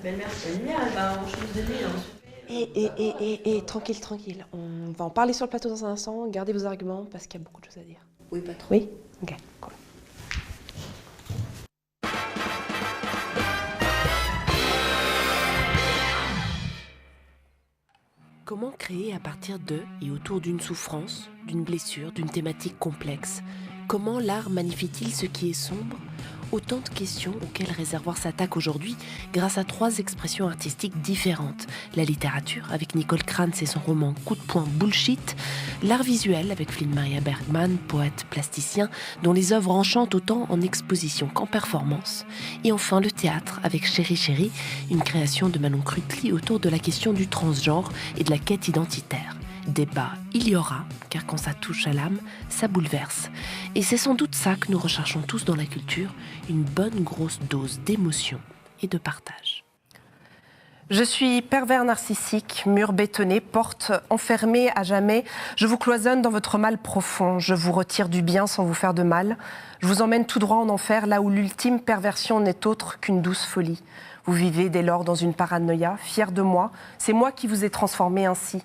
belle-mère, c'est une lumière, elle va en chemise de nuit, Tranquille. On va en parler sur le plateau dans un instant. Gardez vos arguments parce qu'il y a beaucoup de choses à dire. Oui, pas trop. Oui? Ok, cool. Comment créer à partir de et autour d'une souffrance, d'une blessure, d'une thématique complexe? Comment l'art magnifie-t-il ce qui est sombre? Autant de questions auxquelles Réservoir s'attaque aujourd'hui grâce à 3 expressions artistiques différentes. La littérature avec Nicole Krantz et son roman Coup de poing bullshit, l'art visuel avec Flynn Maria Bergman, poète plasticien dont les œuvres enchantent autant en exposition qu'en performance. Et enfin le théâtre avec Chéri Chéri, une création de Manon Crutli autour de la question du transgenre et de la quête identitaire. Débat, il y aura, car quand ça touche à l'âme, ça bouleverse. Et c'est sans doute ça que nous recherchons tous dans la culture, une bonne grosse dose d'émotion et de partage. Je suis pervers narcissique, mur bétonné, porte enfermée à jamais. Je vous cloisonne dans votre mal profond. Je vous retire du bien sans vous faire de mal. Je vous emmène tout droit en enfer, là où l'ultime perversion n'est autre qu'une douce folie. Vous vivez dès lors dans une paranoïa, fier de moi. C'est moi qui vous ai transformé ainsi.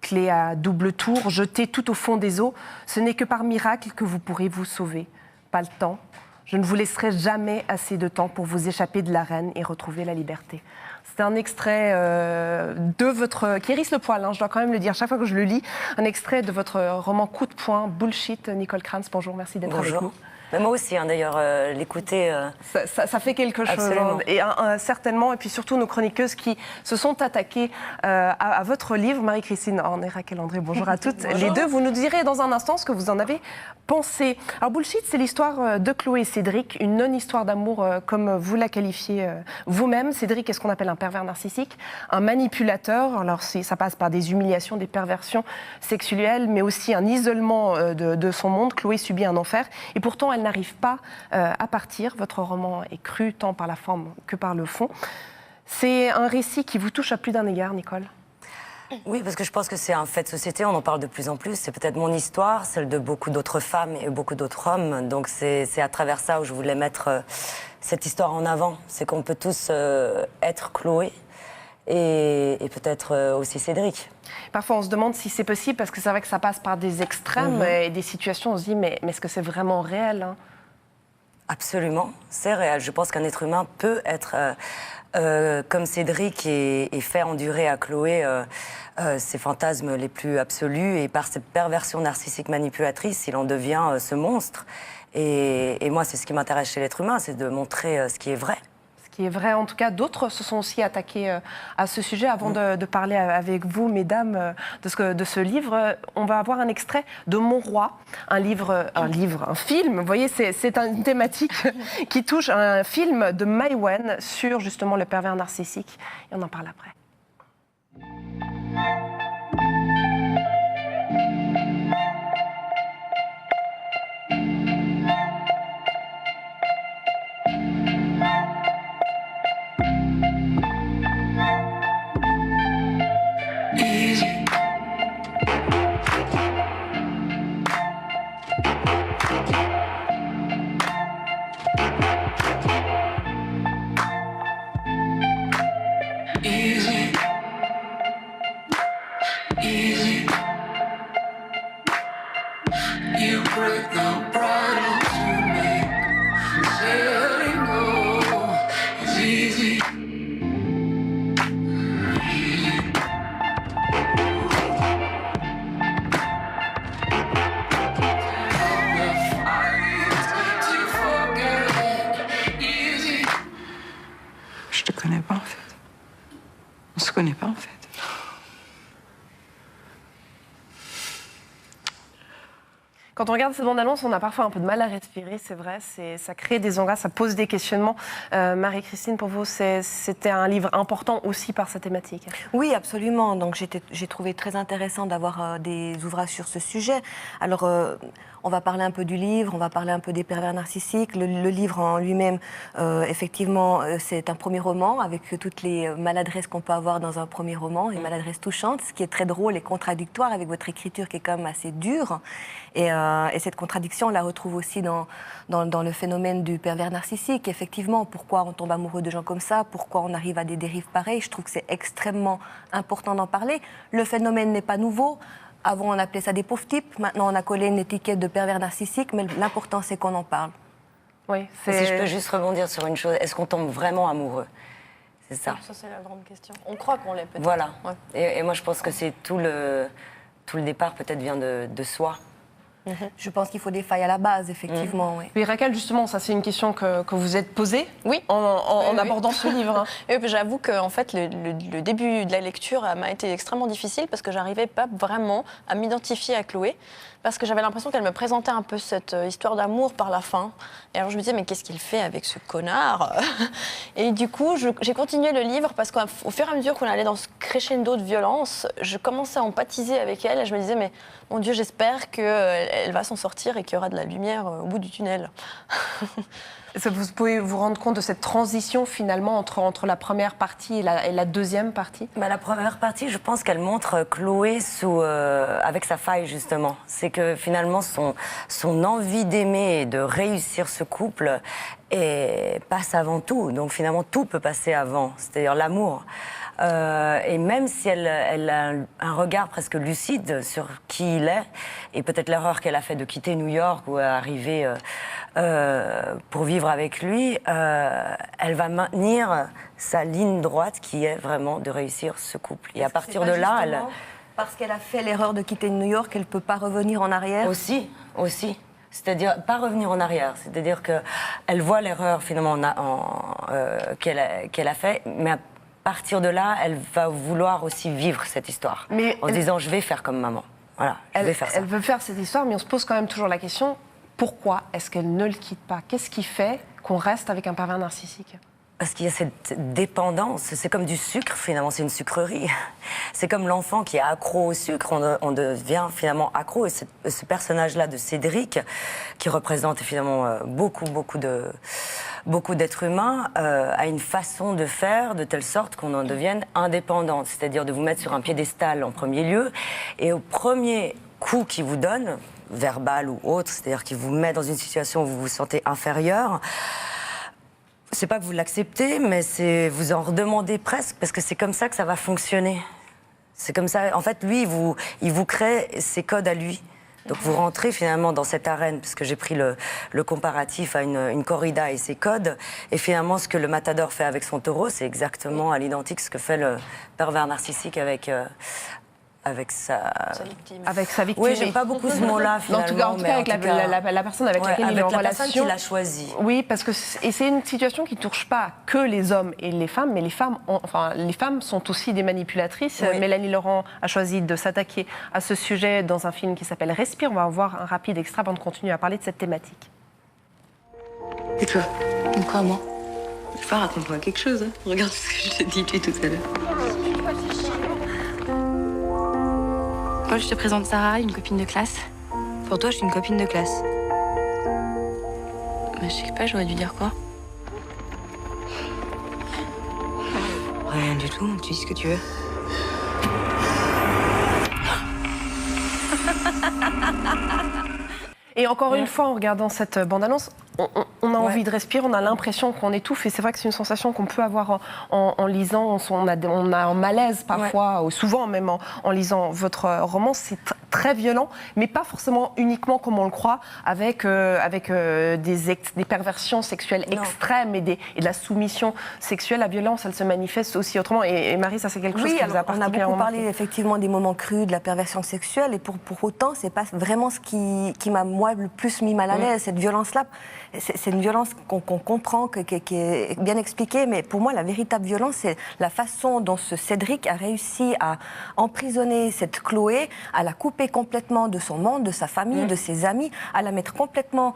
Clé à double tour, jetée tout au fond des eaux, ce n'est que par miracle que vous pourrez vous sauver. Pas le temps. Je ne vous laisserai jamais assez de temps pour vous échapper de l'arène et retrouver la liberté. C'est un extrait de votre... qui hérisse le poil, je dois quand même le dire, chaque fois que je le lis, un extrait de votre roman Coup de poing, Bullshit, Nicole Krantz. Bonjour, merci d'être avec nous. Mais moi aussi, d'ailleurs, l'écouter... Ça fait quelque chose, et certainement, et puis surtout nos chroniqueuses qui se sont attaquées à votre livre, Marie-Christine Horner, Raquel André, bonjour à toutes. Bonjour. Les deux, vous nous direz dans un instant ce que vous en avez pensé. Alors Bullshit, c'est l'histoire de Chloé et Cédric, une non-histoire d'amour comme vous la qualifiez vous-même. Cédric est ce qu'on appelle un pervers narcissique, un manipulateur. Alors ça passe par des humiliations, des perversions sexuelles, mais aussi un isolement de son monde. Chloé subit un enfer, et pourtant elle n'arrive pas à partir. Votre roman est cru tant par la forme que par le fond. C'est un récit qui vous touche à plus d'un égard, Nicole. Oui, parce que je pense que c'est un fait de société, on en parle de plus en plus. C'est peut-être mon histoire, celle de beaucoup d'autres femmes et beaucoup d'autres hommes. Donc c'est à travers ça où je voulais mettre cette histoire en avant. C'est qu'on peut tous être Chloé et peut-être aussi Cédric. Parfois, on se demande si c'est possible, parce que c'est vrai que ça passe par des extrêmes et des situations. On se dit, mais est-ce que c'est vraiment réel, Absolument, c'est réel. Je pense qu'un être humain peut être comme Cédric et faire endurer à Chloé ses fantasmes les plus absolus. Et par cette perversion narcissique manipulatrice, il en devient ce monstre. Et moi, c'est ce qui m'intéresse chez l'être humain, c'est de montrer ce qui est vrai. Qui est vrai, en tout cas, d'autres se sont aussi attaqués à ce sujet. Avant de parler avec vous, mesdames, de ce livre, on va avoir un extrait de Mon Roi, un film. Vous voyez, c'est une thématique qui touche un film de Maïwenn sur justement le pervers narcissique. Et on en parle après. Je te connais pas en fait. On se connaît pas en fait. Quand on regarde cette bande-annonce, on a parfois un peu de mal à respirer, c'est vrai, ça crée des angoisses, ça pose des questionnements. Marie-Christine, pour vous, c'était un livre important aussi par sa thématique. Oui, absolument. Donc j'ai trouvé très intéressant d'avoir des ouvrages sur ce sujet. Alors, on va parler un peu du livre, on va parler un peu des pervers narcissiques. Le livre en lui-même, effectivement, c'est un premier roman avec toutes les maladresses qu'on peut avoir dans un premier roman, les maladresses touchantes, ce qui est très drôle et contradictoire avec votre écriture qui est quand même assez dure. Et cette contradiction, on la retrouve aussi dans le phénomène du pervers narcissique. Effectivement, pourquoi on tombe amoureux de gens comme ça, pourquoi on arrive à des dérives pareilles. Je trouve que c'est extrêmement important d'en parler. Le phénomène n'est pas nouveau. Avant, on appelait ça des pauvres types. Maintenant, on a collé une étiquette de pervers narcissique. Mais l'important, c'est qu'on en parle. Oui, Si je peux juste rebondir sur une chose, est-ce qu'on tombe vraiment amoureux ? C'est ça. Ça, c'est la grande question. On croit qu'on l'est peut-être. Voilà. Ouais. Et moi, je pense que c'est tout le départ, peut-être, vient de soi. Je pense qu'il faut des failles à la base, effectivement. Oui. Mais Raquel, justement, ça c'est une question que vous êtes posée Oui. en Oui. abordant ce livre. Hein. Et puis, j'avoue que en fait, le début de la lecture m'a été extrêmement difficile parce que j'arrivais pas vraiment à m'identifier à Chloé, parce que j'avais l'impression qu'elle me présentait un peu cette histoire d'amour par la fin. Et alors je me disais, mais qu'est-ce qu'il fait avec ce connard ? Et du coup, j'ai continué le livre parce qu'au fur et à mesure qu'on allait dans ce crescendo de violence, je commençais à empathiser avec elle et je me disais, mais mon Dieu, j'espère qu'elle va s'en sortir et qu'il y aura de la lumière au bout du tunnel. Vous pouvez vous rendre compte de cette transition finalement entre la première partie et la deuxième partie ? La première partie, je pense qu'elle montre Chloé avec sa faille, justement. C'est que finalement, son envie d'aimer et de réussir ce couple passe avant tout. Donc finalement, tout peut passer avant, c'est-à-dire l'amour. Et même si elle a un regard presque lucide sur qui il est, et peut-être l'erreur qu'elle a fait de quitter New York ou arriver pour vivre avec lui, elle va maintenir sa ligne droite qui est vraiment de réussir ce couple. Et à partir de là, elle... Parce qu'elle a fait l'erreur de quitter New York, elle ne peut pas revenir en arrière. Aussi. C'est-à-dire, pas revenir en arrière. C'est-à-dire qu'elle voit l'erreur, finalement, qu'elle a fait, mais à partir de là, elle va vouloir aussi vivre cette histoire. En se disant, je vais faire comme maman. Voilà, je vais faire ça. Elle veut faire cette histoire, mais on se pose quand même toujours la question, pourquoi est-ce qu'elle ne le quitte pas ? Qu'est-ce qui fait qu'on reste avec un pervers narcissique ? Parce qu'il y a cette dépendance, c'est comme du sucre finalement, c'est une sucrerie. C'est comme l'enfant qui est accro au sucre, on devient finalement accro. Et ce personnage-là de Cédric, qui représente finalement beaucoup d'êtres humains, a une façon de faire de telle sorte qu'on en devienne indépendante. C'est-à-dire de vous mettre sur un piédestal en premier lieu, et au premier coup qu'il vous donne, verbal ou autre, c'est-à-dire qu'il vous met dans une situation où vous vous sentez inférieur, c'est pas que vous l'acceptez, mais vous en redemandez presque, parce que c'est comme ça que ça va fonctionner. C'est comme ça. En fait, lui, il vous crée ses codes à lui. Donc vous rentrez finalement dans cette arène, parce que j'ai pris le comparatif à une corrida et ses codes, et finalement ce que le matador fait avec son taureau, c'est exactement à l'identique ce que fait le pervers narcissique avec sa victime. Avec sa victime. Oui, j'aime pas beaucoup ce mot-là, finalement. En tout cas, avec la personne avec laquelle il est en relation. Avec la personne qu'il a choisie. Oui, parce que c'est une situation qui ne touche pas que les hommes et les femmes, mais les femmes sont aussi des manipulatrices. Oui. Mélanie Laurent a choisi de s'attaquer à ce sujet dans un film qui s'appelle Respire. On va en voir un rapide extrait avant de continuer à parler de cette thématique. Et toi? Quoi, moi? Je sais pas, raconte-moi quelque chose. Hein. Regarde ce que je t'ai dit depuis tout à l'heure. Paul, je te présente Sarah, une copine de classe. Pour toi, je suis une copine de classe. Mais je sais pas, j'aurais dû dire quoi? Rien du tout, tu dis ce que tu veux. Et encore une fois, en regardant cette bande-annonce, on a envie de respirer, on a l'impression qu'on étouffe. Et c'est vrai que c'est une sensation qu'on peut avoir en lisant. On a un malaise parfois, ou souvent même en lisant votre roman. C'est très violent, mais pas forcément uniquement comme on le croit, avec des perversions sexuelles extrêmes et de la soumission sexuelle. La violence, elle se manifeste aussi autrement. Et Marie, ça c'est quelque chose qui vous a particulièrement... On a beaucoup parlé effectivement des moments crus, de la perversion sexuelle, et pour autant, c'est pas vraiment ce qui m'a, moi, le plus mis mal à l'aise, cette violence-là. C'est une violence qu'on comprend, qui est bien expliquée, mais pour moi, la véritable violence, c'est la façon dont ce Cédric a réussi à emprisonner cette Chloé, à la couper complètement de son monde, de sa famille, de ses amis, à la mettre complètement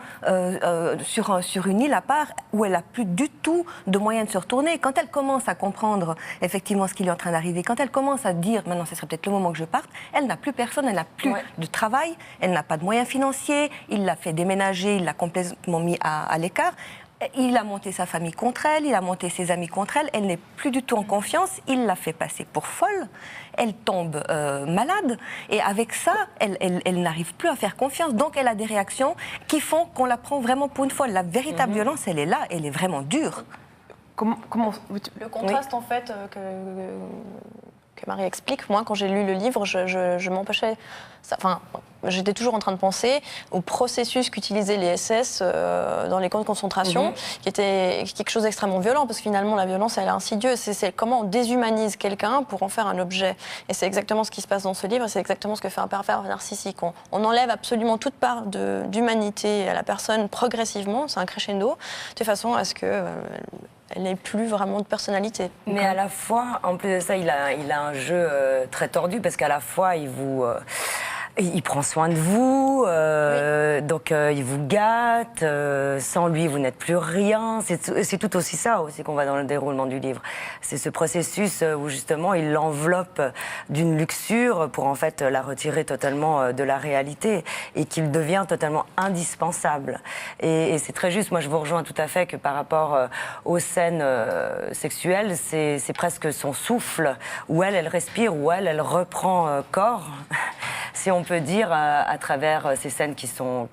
sur une île à part, où elle n'a plus du tout de moyens de se retourner. Quand elle commence à comprendre effectivement ce qui lui est en train d'arriver, quand elle commence à dire « maintenant, ce serait peut-être le moment que je parte », elle n'a plus personne, elle n'a plus de travail, elle n'a pas de moyens financiers, il l'a fait déménager, il l'a complètement mis à l'écart. Il a monté sa famille contre elle, il a monté ses amis contre elle, elle n'est plus du tout en confiance, il l'a fait passer pour folle, elle tombe malade, et avec ça, elle n'arrive plus à faire confiance, donc elle a des réactions qui font qu'on la prend vraiment pour une folle. La véritable violence, elle est là, elle est vraiment dure. Le contraste, en fait, que Marie explique, moi, quand j'ai lu le livre, je m'empêchais... Enfin, j'étais toujours en train de penser au processus qu'utilisaient les SS dans les camps de concentration, qui était quelque chose d'extrêmement violent, parce que finalement, la violence, elle est insidieuse. C'est comment on déshumanise quelqu'un pour en faire un objet. Et c'est exactement ce qui se passe dans ce livre, et c'est exactement ce que fait un pervers narcissique. On enlève absolument toute part d'humanité à la personne progressivement, c'est un crescendo, de façon à ce que... elle n'ait plus vraiment de personnalité. Mais à la fois, en plus de ça, il a un jeu très tordu, parce qu'à la fois, il prend soin de vous, donc il vous gâte, sans lui vous n'êtes plus rien. C'est tout aussi ça aussi qu'on voit dans le déroulement du livre. C'est ce processus où justement il l'enveloppe d'une luxure pour en fait la retirer totalement de la réalité et qu'il devient totalement indispensable. Et c'est très juste, moi je vous rejoins tout à fait que par rapport aux scènes sexuelles, c'est presque son souffle, où elle respire, où elle reprend corps. Si on peut dire, à travers ces scènes qui sont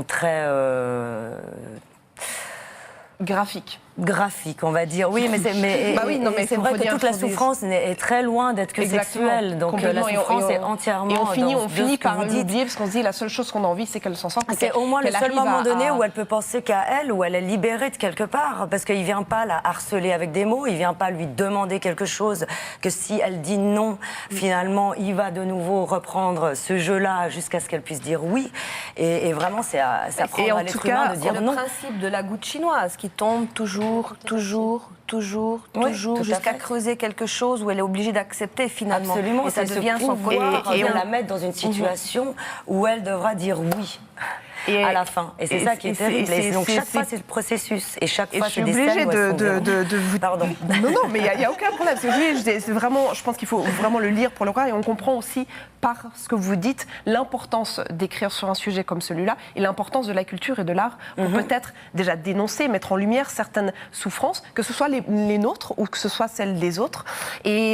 très graphique, on va dire. Oui, mais c'est vrai que toute la souffrance est très loin d'être que sexuelle. Donc la souffrance est entièrement. Et on finit par l'oublier parce qu'on se dit la seule chose qu'on a envie, c'est qu'elle s'en sorte. C'est au moins le seul moment donné où elle peut penser qu'à elle, où elle est libérée de quelque part, parce qu'il vient pas la harceler avec des mots, il vient pas lui demander quelque chose. Que si elle dit non, finalement, il va de nouveau reprendre ce jeu-là jusqu'à ce qu'elle puisse dire oui. Et vraiment, c'est à prendre à l'être humain de dire non. Le principe de la goutte chinoise qui tombe toujours, jusqu'à creuser quelque chose où elle est obligée d'accepter finalement. Absolument, et ça devient son pouvoir et on la met dans une situation où elle devra dire oui. À la fin. Et c'est ça qui est terrible. Et donc chaque fois, c'est le processus. Et chaque fois, c'est des scènes où elles sont vous... Pardon. Non, mais il n'y a aucun problème. C'est vraiment, je pense qu'il faut vraiment le lire pour le croire. Et on comprend aussi, par ce que vous dites, l'importance d'écrire sur un sujet comme celui-là et l'importance de la culture et de l'art pour peut-être déjà dénoncer, mettre en lumière certaines souffrances, que ce soit les nôtres ou que ce soit celles des autres. Et